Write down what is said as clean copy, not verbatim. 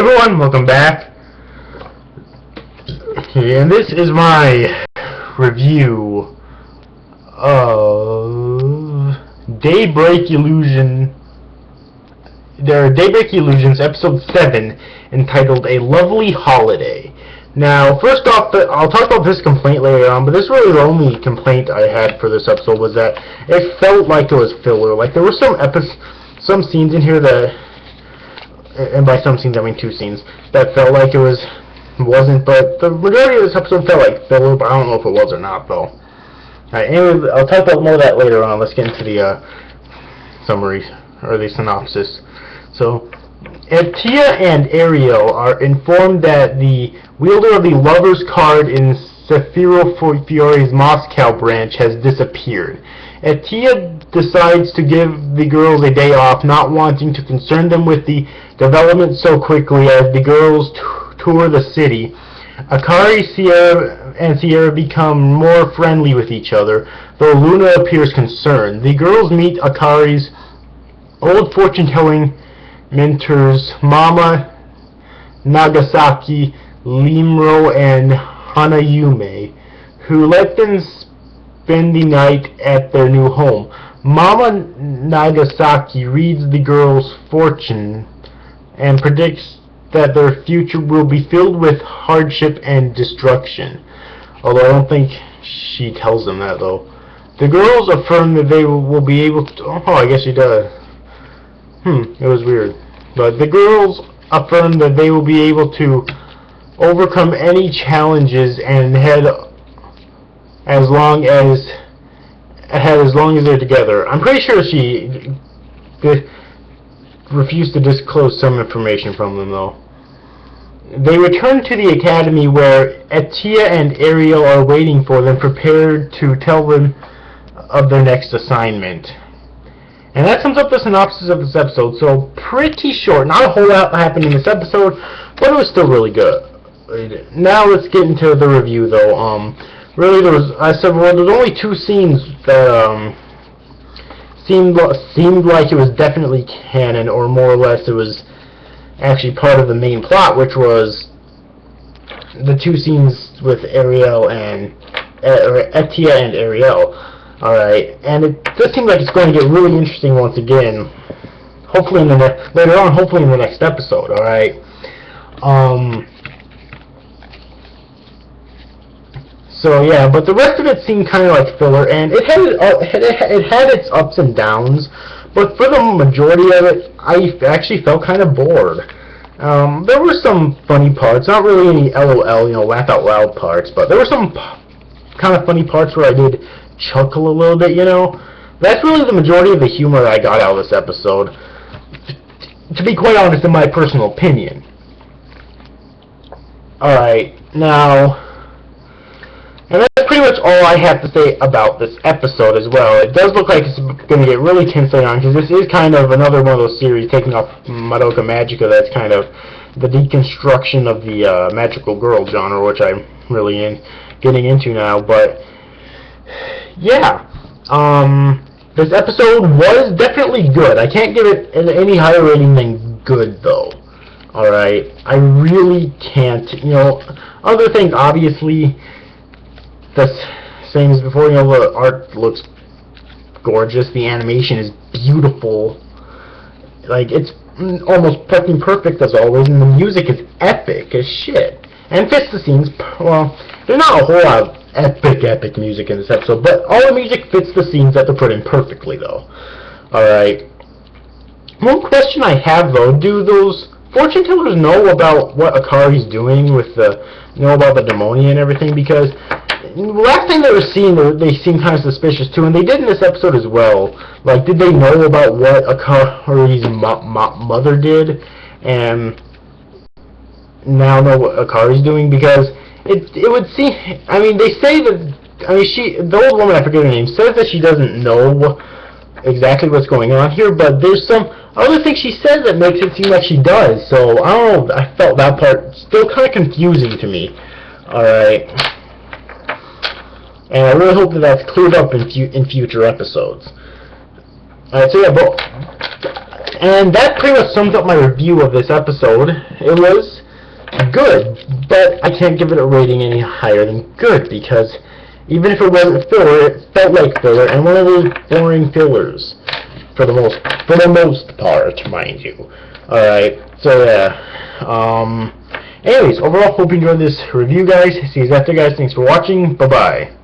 everyone, welcome back. And this is my review of Daybreak Illusions episode 7, entitled A Lovely Holiday. Now, first off, I'll talk about this complaint later on, but this is really the only complaint I had for this episode, was that it felt like it was filler. Like, there were some scenes in here that, and by some scenes I mean 2 scenes, that felt like it wasn't, but the majority of this episode felt like filler, but I don't know if it was or not, though. Alright, anyway, I'll talk about more of that later on. Let's get into the summary, or the synopsis. So, Tia and Ariel are informed that the wielder of the Lover's card in Sephiro Fiore's Moscow branch has disappeared. Tia decides to give the girls a day off, not wanting to concern them with the development so quickly as the girls tour the city. Akari, and Sierra become more friendly with each other, though Luna appears concerned. The girls meet Akari's old fortune-telling mentors, Mama Nagasaki, Limro, and Hanayume, who let them spend the night at their new home. Mama Nagasaki reads the girls' fortune and predicts that their future will be filled with hardship and destruction. Although I don't think she tells them that, though. The girls affirm that they will be able to... Oh, I guess she does. It was weird. But the girls affirm that they will be able to overcome any challenges and head as long as they're together. I'm pretty sure she refused to disclose some information from them, though. They return to the academy where Tia and Ariel are waiting for them, prepared to tell them of their next assignment. And that sums up the synopsis of this episode. So, pretty short. Not a whole lot happened in this episode, but it was still really good. Now let's get into the review, though. Really, there's only 2 scenes that seemed like it was definitely canon, or more or less it was actually part of the main plot, which was the 2 scenes with Ariel and Tia and Ariel. Alright, and it does seem like it's going to get really interesting once again. Hopefully later on, hopefully in the next episode, alright? So yeah, but the rest of it seemed kind of like filler, and it had its ups and downs, but for the majority of it, I actually felt kind of bored. There were some funny parts, not really any LOL, laugh out loud parts, but there were some kind of funny parts where I did chuckle a little bit, That's really the majority of the humor that I got out of this episode, to be quite honest, in my personal opinion. Alright, now, and that's pretty much all I have to say about this episode as well. It does look like it's going to get really tense later on, because this is kind of another one of those series taking off Madoka Magica that's kind of the deconstruction of the magical girl genre, which I'm really getting into now, but yeah, this episode was definitely good. I can't give it any higher rating than good, though. Alright, I really can't. Other things, obviously, the same as before. The art looks gorgeous. The animation is beautiful. Like, it's almost fucking perfect as always, and the music is epic as shit. And fits the scenes, well, there's not a whole lot of epic music in this episode, but all the music fits the scenes that they're put in perfectly, though. Alright. One question I have, though, do those fortune tellers know about what Akari's doing with about the demonia and everything? Because last time they were seen, they seemed kind of suspicious too, and they did in this episode as well. Like, did they know about what Akari's mother did, and now know what Akari's doing? Because it would seem, they say that, the old woman, I forget her name, says that she doesn't know exactly what's going on here, but there's some other thing she says that makes it seem like she does, so I don't know, I felt that part still kind of confusing to me. Alright. And I really hope that that's cleared up in future episodes. Alright, so yeah, And that pretty much sums up my review of this episode. It was good, but I can't give it a rating any higher than good, because even if it wasn't filler, it felt like filler, and one of those boring fillers, for the most part, mind you. Alright, so yeah. Anyways, overall, hope you enjoyed this review, guys. See you after, guys. Thanks for watching. Bye-bye.